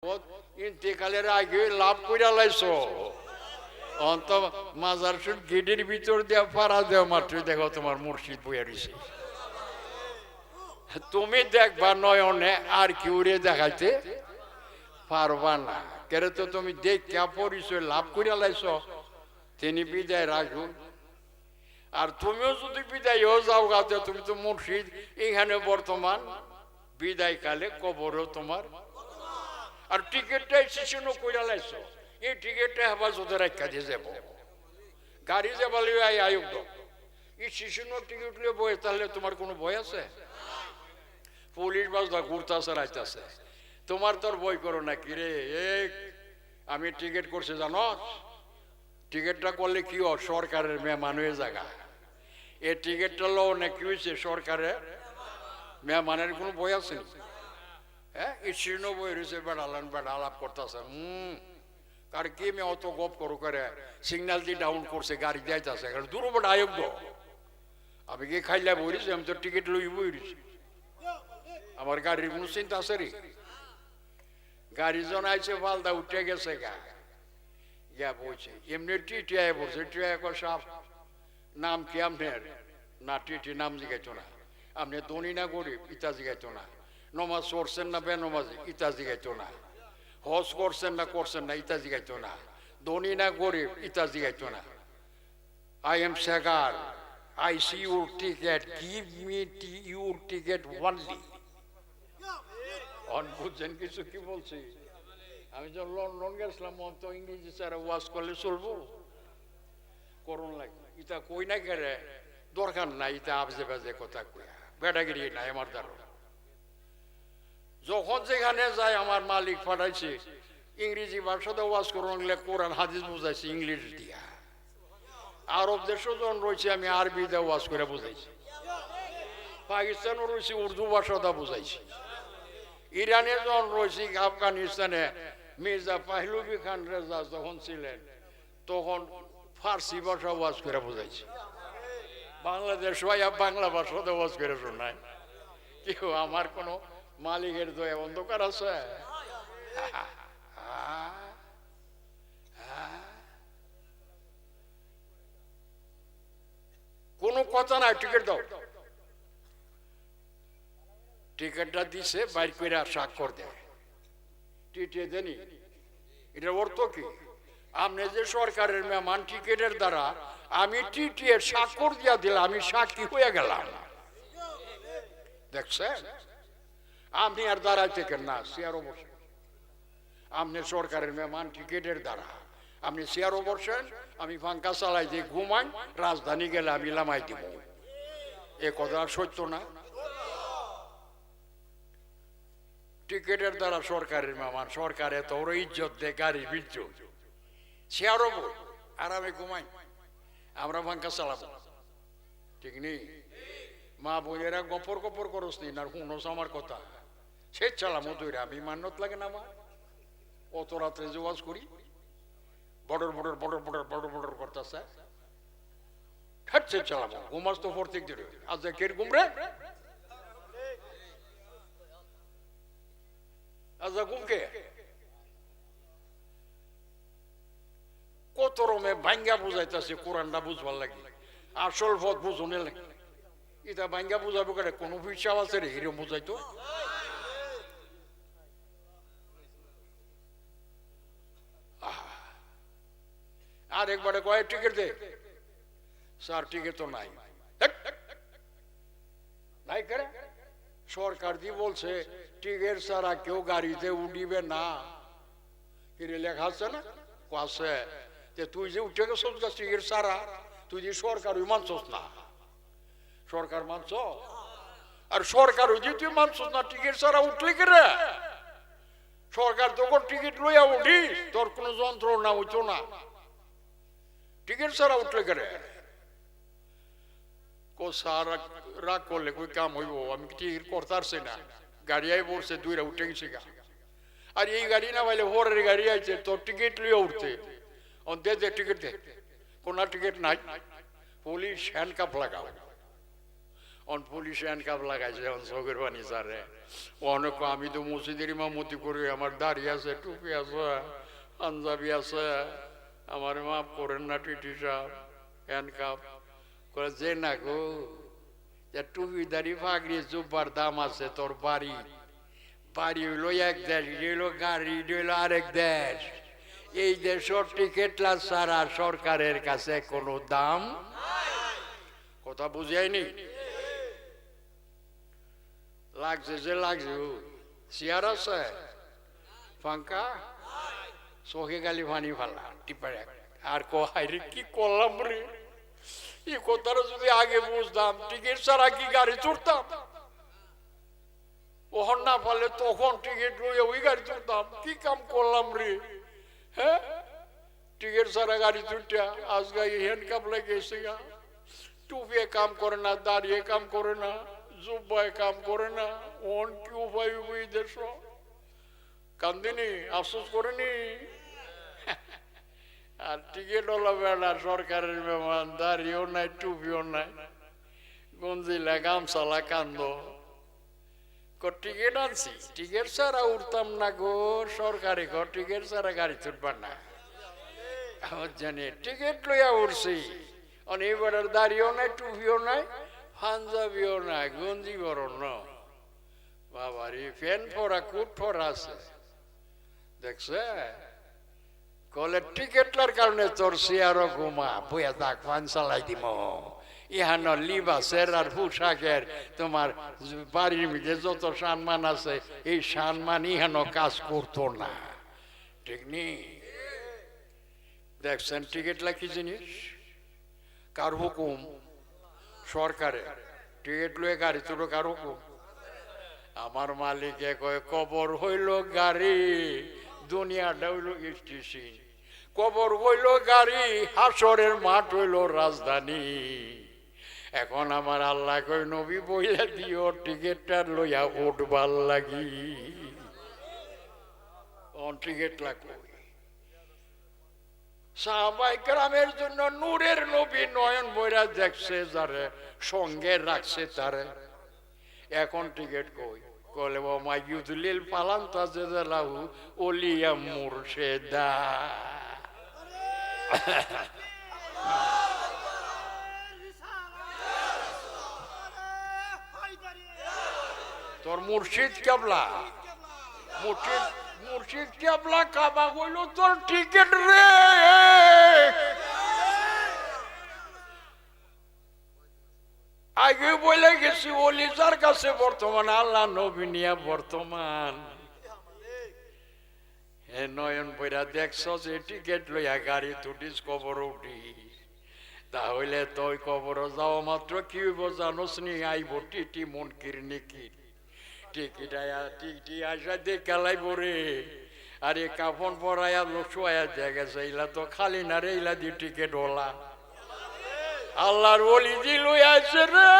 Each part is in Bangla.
ইন্তেকালের আগে লাভ কইরা লাইছো অন্ত মাজার গেটের ভিতর দিয়া পাড়া দেওয়া মাত্র দেখো তোমার মুর্শিদ বইয়া রয়েছে। তুমি দেখবা নয়নে আর কেউ রে দেখাইতে পারবা না, কেন তো তুমি দেখা পরিচয় লাভ করিয়া লাইছ। তিনি বিদায় রাখুন, আর তুমিও যদি বিদায় যাও গাতে, তুমি তো মুর্শিদ এখানে বর্তমান, বিদায় কালে কবরও তোমার। আর টিকিটটা স্টেশনও কইরা লাইছ, এই টিকিটটা হেফাজতে রাখা দিয়ে যাব, গাড়ি যাবা লিয়ে আয়োগ দাও, এই স্টেশনের টিকিট লিয়ে বয়ে, তাহলে তোমার কোনো ভয় আছে? পুলিশ বাসদা ঘুরতেছে রাইতেছে, তোমার তোর বই করো না কি রে? আমি টিকিট করছি জানো, টিকিটটা করলে কি হয়, সরকারের মেহমান হয়ে জায়গা। এই টিকিটটা লো না কি হয়েছে, সরকারের মেহমানের কোনো বই আছে? হ্যাঁ, এই শীর্ণ বই রয়েছে, বেড়ালান বেড়া আলাপ করতেছে। কার কি মেয়ে অত গপ করো করে, সিগন্যাল দিয়ে ডাউন করছে, গাড়ি যাইতেছে, দূর বেড়া আয়োগ দো। আমি কি খাইলে বইছি, আমি তো টিকিট লই বইছি, আমার গাড়ির কোনো চিন্তা আছে রে? গাড়ি জন আইছে ফালদা উঠে গেছে গা, গিয়া বলছে এমনি টিটিআই বলছে, টিটিআই সাপ নাম কি আপনার? না টিটি নাম জিগাইতো না। আপনি ধনী না গরিব ইতা জিগাইতো না। নমাজ পড়ছেন না বেনমাজি ইতা জিগাইতো না। হজ করছেন না ইতা জিগাইতো না। ধনী না গরিব ইতা জিগাইতো না। I am checker, I see your ticket, give me your ticket only. বুঝছেন কিছু কি বলছি? আমি যখন লন্ডন গেছিলাম, তো ইংরেজি স্যার ওয়াজ করলে চলবো, করুন লাগবে ইটা কই না গেলে দরকার নাই, ইটা আবজে বাজে কথা কইয়া বেটাগিরি নাই আমার দ্বারা। যখন যেখানে যায় আমার মালিক পাঠাইছে, ইংরেজি ভাষাতে ওয়াজ করুন লাগলে কোরআন হাদিস বুঝাইছে ইংলিশ দিয়া। আরব দেশও যখন রয়েছে, আমি আরবি দিয়ে ওয়াজ করে বুঝাইছি। পাকিস্তানও রয়েছে, উর্দু ভাষাটা বুঝাইছি। ইরানে যখন রয়েছে, আফগানিস্তানে মির্জা পাহলুবি খান রেজা যখন ছিলেন, তখন ফার্সি ভাষা ওয়াজ করে বুঝাইছে। বাংলাদেশ বাংলা ভাষাতে ওয়াজ করে শোনায়। কেউ আমার কোনো মালিকের দয়া অন্ধকার আছে? কোনো কথা নাই, টিকিট দাও। টিকিটটা দিছে, বাইর করে স্বাক্ষর দেয়, টিটিয়ে দেনি। এটার অর্থ কি? আপনি যে সরকারের মেহমান, টিকিটের দ্বারা আমি টিটিয়ে স্বাক্ষর দিয়া দিলাম, আমি সাক্ষী হয়ে গেলাম। দেখছেন, আপনি আর দাঁড়াই থেকে না, চেয়ারও বসেন। আপনি সরকারের মেহমান, টিকিটের দ্বারা আপনি চেয়ারও বসেন, আমি পাঙ্খা চালাই দিয়ে ঘুমাই, রাজধানী গেলে আমি লামাই দিব। এ কথা সত্য না? টিকিটের দ্বারা সরকারের মেহমান, সরকার এত ওর ইজ্জত দেয়, গাড়ি বিজ্জত, চেয়ারও বই, আর আমি ঘুমাই, আমরা পাঙ্খা চালাবো। ঠিক নেই? মা বোনেরা গপর গপর করস নি না, শুনোস আমার কথা, সে চালামো তুই, আমি মান্যত লাগে না আমার। অত রাত্রে যে ওয়াজ করি, border border border border border border করতেছে, সে চালাবো। ঘুমাস তো প্রত্যেক দিন, আজ কে ঘুমরে, আজ ঘুমকে কত রমে ভাঙ্গা বুঝাইতেছে, কোরআনটা বুঝবার লাগে, আসল পথ বুঝনে লাগে। এটা ভাঙ্গা বুঝাবো কেন? কোনো হিসাব আছে রে এরকম বুঝাইতো? আর একবারে কয়েক টিকিট দে, স্যার টিকিট তো নাই। নাই করে সরকার দিয়ে বলছে টিকিট ছাড়া কেউ গাড়িতে উঠিবে না। কিরে লেখা আছে না? আছে। তুই যে উঠে গেছিস টিকিট ছাড়া, তুই যে সরকার মানছস না। সরকার মানছ, আর সরকার যে তুই মানছস না, টিকিট ছাড়া উঠলি করে। সরকার তখন টিকিট লইয়া উঠিস, তোর কোনো যন্ত্রণা হইতো না। টিকিট ছাড়া উঠলে করে রাগ করলে কই কাম হইব? আমি টিকিট করতে পারছি না, গাড়িয়াই পড়ছে, দুইরা উঠে গেছি গা। আর এই গাড়ি না পাইলে পরের গাড়ি আইছে, তোর টিকিট লইয়া উঠতে, দে দে টিকিট দে। কোন টিকিট নাই, পুলিশ হ্যান্ডকাপ লাগাও। অন পুলিশ হ্যান্ডকাপ লাগাইছে অন চোখের পানি সারে অনেক আমি তো মসজিদের ইমামতি করি আমার দাড়ি আছে টুপি আছে পাঞ্জাবি আছে আমার মাফ করেন না টিটি সাহেব হ্যান্ডকাপ করে যে না গো টুপি দাড়ি পাগড়ি জুব্বার দাম আছে তোর বাড়ি বাড়ি হইলো এক দেশ হইলো গাড়ি হইলো আরেক দেশ এই দেশের টিকিট ছাড়া সরকারের কাছে কোনো দাম কথা বুঝায়নি লাগছে যে লাগছে চেয়ার আছে ফাঙ্কা চোখে গালি পানি ফালা টিপারে আর কহাইরে কি করলাম রে এই কথাটা যদি আগে বুঝতাম টিকিট ছাড়া কি গাড়ি চড়তাম ওহন না পারলে তখন টিকিট লইয়া ওই গাড়ি চড়তাম কি কাম করলাম রে হ্যাঁ টিকিট ছাড়া গাড়ি চড়টা আজকে হ্যান্ডকাপ লাগিয়েছে গা টুপিয়ে কাম করে না দাঁড়িয়ে কাম করে না জুব্বায় কাম করে না ওন কি উপায় উপায় দেশ কান্দিনি আফসোস করেনি আর টিকিট হলো বেড়া সরকারের মেহমান দাঁড়িয়েও নাই টুপিও নাই গঞ্জিলা গামছালা কান্দ টিকিট আনছি টিকিট ছাড়া উঠতাম না গো সরকারি ঘর টিকিট ছাড়া গাড়ি তুলবার না জানি টিকিট লইয়া উঠছি এবার দাঁড়িয়েও নাই টুপিও নাই পাঞ্জাবিও নাই গঞ্জি বরণ ন বাবারি ফ্যান পরা কুট পরা আছে দেখছে কলে টিকিটলার কারণে তোর চেয়ারও ঘুমা বইয়া থাক ফান চালাই দিব ইহান লিবাসের আর পোশাকের তোমার বাড়ির মধ্যে যত সম্মান আছে এই সম্মান ইহান কাজ করতো না ঠিক নেই দেখছেন টিকিটলা কি জিনিস কার হুকুম সরকারে টিকিট লয়ে গাড়ি তোর কার হুকুম আমার মালিকে কয় কবর হইল গাড়ি দুনিয়াটা হইল স্টেশন কবর হইল গাড়ি হাসরের মাঠ হইল রাজধানী এখন আমার আল্লাহ কই নবী বইলা দিও টিকিটটা লইয়া উঠবার লাগি টিকিট লাগবে সাহাবায়ে কেরামের জন্য নূরের নবী নয়ন বইরা দেখছে যারে সঙ্গে রাখছে তারে এখন টিকিট কই কলে ওমা ইউদলিল পালান তাজেলাহু ওলিয়া মুর্শেদা তোর মুর্শিদ কেবলা মুর্শিদ কেবলা কাবা কইল তোর টিকিট রে আগে বলে গেছি ওলিজার কাছে বর্তমান আল্লাহ নবী নিয়া বর্তমান হে নয়ন বইরা দেখছ যে টিকিট লইয়া গাড়ি তুটিস কবর উঠি তাহলে তুই কবর যাওয়া মাত্র কি হইব জানোস নি আইব টিটি মনকির নিকির টিকিট আয়া টিটি আসা দেখা লাইব রে আরে কাফন পরায়া লোকয়া জায়গা ইলা তো খালি না রে ইলা দি টিকিট ওলা আল্লাহর ওলি জি লই আছে রে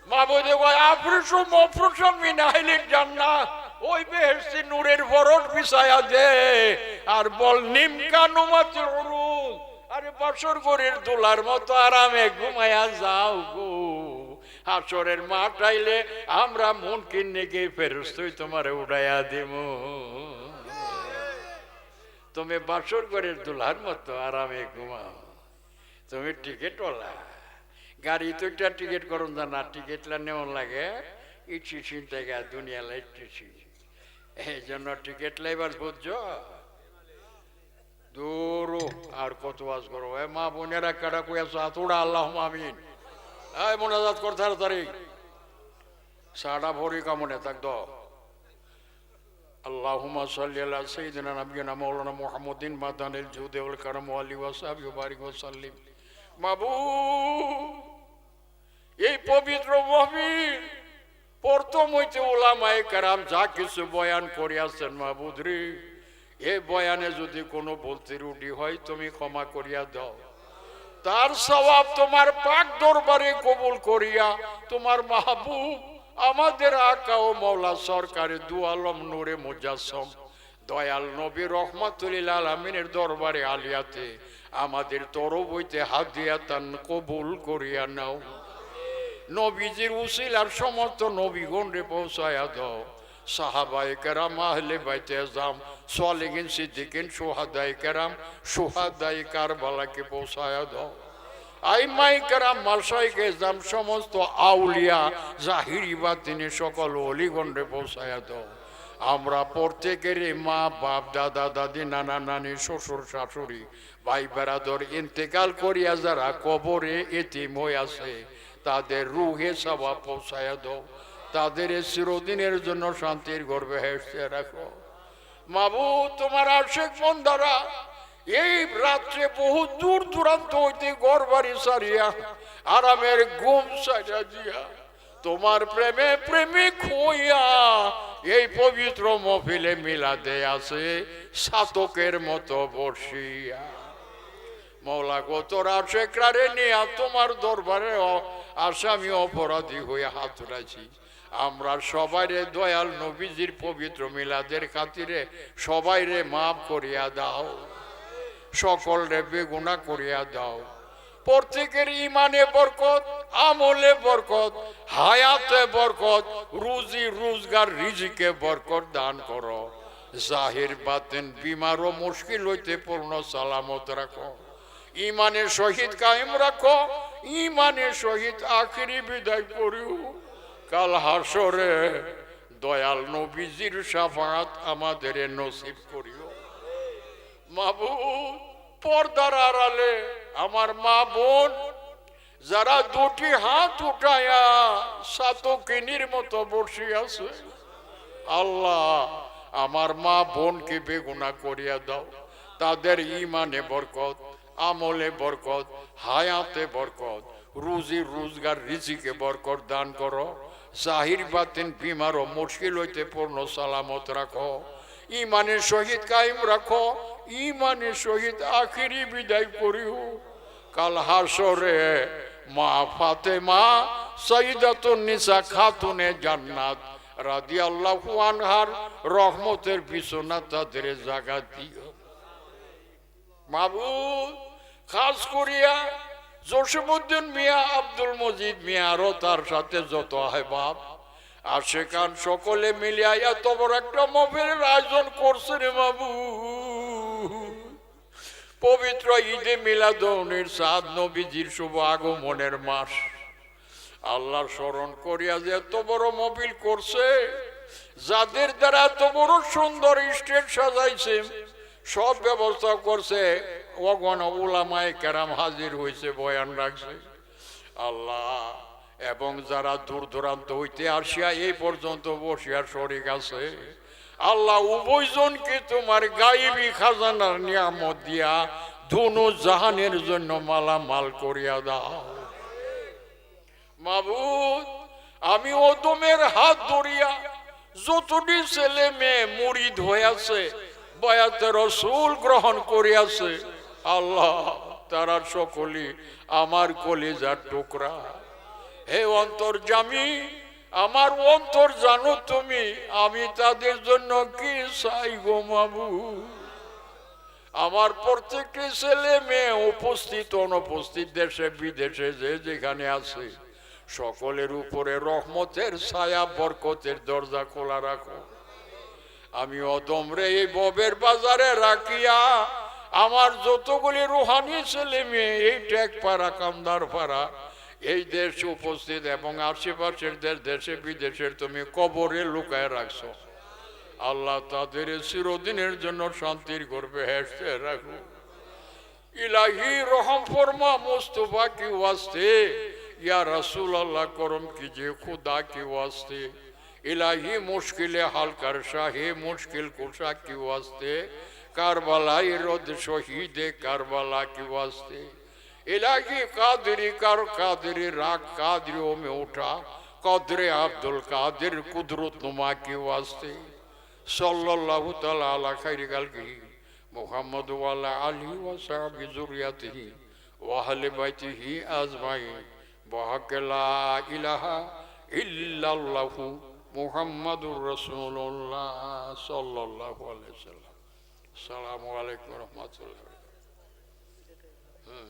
মাবুদে কয় আফরুসু মফরুসুম মিন আহলিল জান্নাহ ওই বেহেশতি নূরের বরট বিছায়া দে আর বল নিমকানুমাতুল উরুজ আরে বছর গরের দোলার মতো আরামে ঘুমায়া যাও গো হাসরের মাঠ আইলে আমরা মন কিনে গিয়ে ফেরেশতাই তোমারে উড়াইয়া দেবো তুমি বাসর ঘরের দোলার মতো আরামে ঘুমাও তুমি টিকিটওয়ালা গাড়ি তো একটা টিকিট করুন না টিকিটলা নেওয়ার লাগে ইচ্ছিসিন থেকে দুনিয়া লাইছি এই জন্য টিকিট লাইবার বুঝছো দূর আর কত বাস করো এ মা বোনেরা কাটা কইয়াছো আতুড়া আল্লাহ আমিন এই মোনাজাত কর তাড়াতাড়ি সাড়া ভরি কামনে থাক দ আল্লাহুম্মা সাল্লি আলা সাইয়্যিদিনা নাবিয়িনা মাওলানা মুহাম্মাদিন মাদানিল জুদি ওয়াল কারাম ওয়া আলিহি ওয়া সাহবিহি ওয়া বারিক ওয়া সাল্লিম মাবুদ এই পবিত্র মাহফিল প্রথম হইতে উলামায়ে কেরাম যা কিছু বয়ান করিয়াছেন মাবুদ রে এই বয়ানে যদি কোনো ভুল ত্রুটি হয় তুমি ক্ষমা করিয়া দাও তার সওয়াব তোমার পাক দরবারে কবুল করিয়া তোমার মাহবুব আমাদের আকা ও মাওলা সরকারে দু আলম নূরে মুজাসসম দয়াল নবী রহমাতুল আলামিনের দরবারে আলিয়াতে আমাদের তরফ হইতে হাদিয়াতান কবুল করিয়া নাও। নবীজির উসিলার সমস্ত নবীগণরে পৌঁছায়া দাও। সাহাবায়ে কেরাম, আহলে বাইতে আজম, সালেহিন, সিদ্দিকিন, শুহাদায়ে কেরাম, শুহাদায়ে কারবালাকে পৌঁছায়া দাও। আইমায়ে কেরাম, মাশায়েখে আজম, সমস্ত আউলিয়া জাহিরি বাতিনি সকল ওলিগণরে পৌঁছায়া দাও। আমরা প্রত্যেকের মা বাপ, দাদা দাদি, নানা নানি, শ্বশুর শাশুড়ি, ভাই বেরাদর ইন্তেকাল করিয়া যারা কবরে এতিম হয়ে আছে তাদের রুহে সওয়াব পৌঁছায়া দাও। তাদের চিরদিনের জন্য শান্তির গর্ভে হেসে রাখো। মাবুদ, তোমার আশিক বান্দারা এই রাত্রে বহু দূর দূরান্ত হইতে ঘর বাড়ি সারিয়া আরামের ঘুম সারিয়া দিয়া তোমার প্রেমে প্রেমিক হইয়া এই পবিত্র মহফিলে মিলাদে আছে সাতকের মতো বসিয়া। মৌলা গো, তোর আশেকরারে নিয়া তোমার দরবারে আসামি অপরাধী হয়ে হাত উঠাইছি। আমরা সবাইরে দয়াল নবীজির পবিত্র মিলাদের খাতিরে সবাইরে মাফ করিয়া দাও, সকলরে বেগুনা করিয়া দাও। প্রত্যেকের ইমানে বরকত, আমলে বরকত, হায়াতে বরকত, রুজি রোজগার রিজিকে বরকত দান করো। জাহির বাতিন বিমার ও মুশকিল হইতে পূর্ণ সালামত রাখো। ইমানের সহিত কায়েম রাখো। ইমানের সহিত আখিরি বিদায় করিও। কাল হাসরে দয়াল নবীজির শাফাআত আমাদের নসিব করিও। মাবুদ, পর্দার আড়ালে আমার মা বোন যারা দুটি হাত উঠায়া সাতকিনীর মতো বসে আছে, আল্লাহ আমার মা বোনকে বেগুনা করিয়া দাও। তাদের ইমানে বরকত, আমলে বরকত, হায়াতে বরকত, রুজি রোজগার রিজিকে বরকত দান করো। জাহির বাতিন বিমার ও মুশকিল হইতে পূর্ণ সালামত রাখো। ইমানের সহিত কায়েম রাখো। ইমানের সহিত আখিরি বিদায় করিও। কাল হাসরে মা ফাতেমা সাইয়্যিদাতুন নিসা খাতুনে জান্নাত রাদিয়াল্লাহু আনহার রহমতের বিছানা তাদের জায়গা দিও। মাবুদ, খাস করিয়া জসিমউদ্দিন মিয়া, আব্দুল মজিদ মিয়া আরো তার সাথে যত আহবাব আশেকান সকলে মিলিয়া এত বড় একটা মাহফিলের আয়োজন করছে রে মাবুদ। পবিত্র ঈদে মিলাদুন সাদ, নবীজির শুভ আগমনের মাস, আল্লাহর স্মরণ করিয়া যে এত বড় মাহফিল করছে, যাদের দ্বারা এত বড় সুন্দর স্টেজ সাজাইছে, সব ব্যবস্থা করছে, ওগণ উলামায়ে কেরাম হাজির হয়েছে, বয়ান রাখছে আল্লাহ। এবং যারা দূর দূরান্ত হইতে আসিয়া এই পর্যন্ত বসিয়া শরীক আছে, আল্লাহ উভয়জনকে তোমার গায়েবী খাজানার নিয়ামত দিয়া দুনো জাহানের জন্য মালামাল করিয়া দাও। মাবুদ, আমি ওদমের হাত ধরিয়া যতটি ছেলে মেয়ে মুরিদ হইয়াছে, বয়াতে রসুল গ্রহণ করিয়াছে, আল্লাহ তারা সকলে আমার কলিজার টুকরা। হে অন্তর্যামী, আমার অন্তর জানো তুমি, আমি তাদের জন্য কি চাই গো মাবুদ। আমার প্রত্যেকটি ছেলে মেয়ে উপস্থিত অনুপস্থিত, দেশে বিদেশে যে যেখানে আছে, সকলের উপরে রহমতের ছায়া বরকতের দরজা খোলা রাখো। আমি অদমরে এই ববের বাজারে রাখিয়া আমার যতগুলি রুহানি ছেলে মেয়ে এই টেক পাড়া, কামদার পাড়া, এই দেশ উপস্থিত এবং আশেপাশের দেশে বিদেশের তুমি কবরে লুকায় রাখছো, আল্লাহ তাদের চিরদিনের জন্য শান্তির গর্ভে হেসে রাখো। ইলাহি রহম ফরমা মুস্তফা কি ওয়াস্তে, ইয়া রাসূল আল্লাহ করম कीजिए खुदा के वास्ते। इलाही मुश्किल हाल कर शाहे मुश्किल कुशा के वास्ते, कारबलाई रोद शहीद कारबला के वास्ते। इलाही कादरी कर कादरी राग कादरियों में उठा, कदरे अब्दुल कादिर कुदरत नुमा के वास्ते। सल्लल्लाहु तआला अला खैर खल्क़िही मुहम्मद व अला आलिहि व सहबी ज़ुर्रियतिही व अहले बैतिही अजमाइन बहक़ ला इलाहा इल्लल्लाहु मुहम्मदुर रसूलुल्लाह। সাল্লাল্লাহু আলাইহি সাল্লাম। আসসালামু আলাইকুম রহমতুল্লাহ। হুম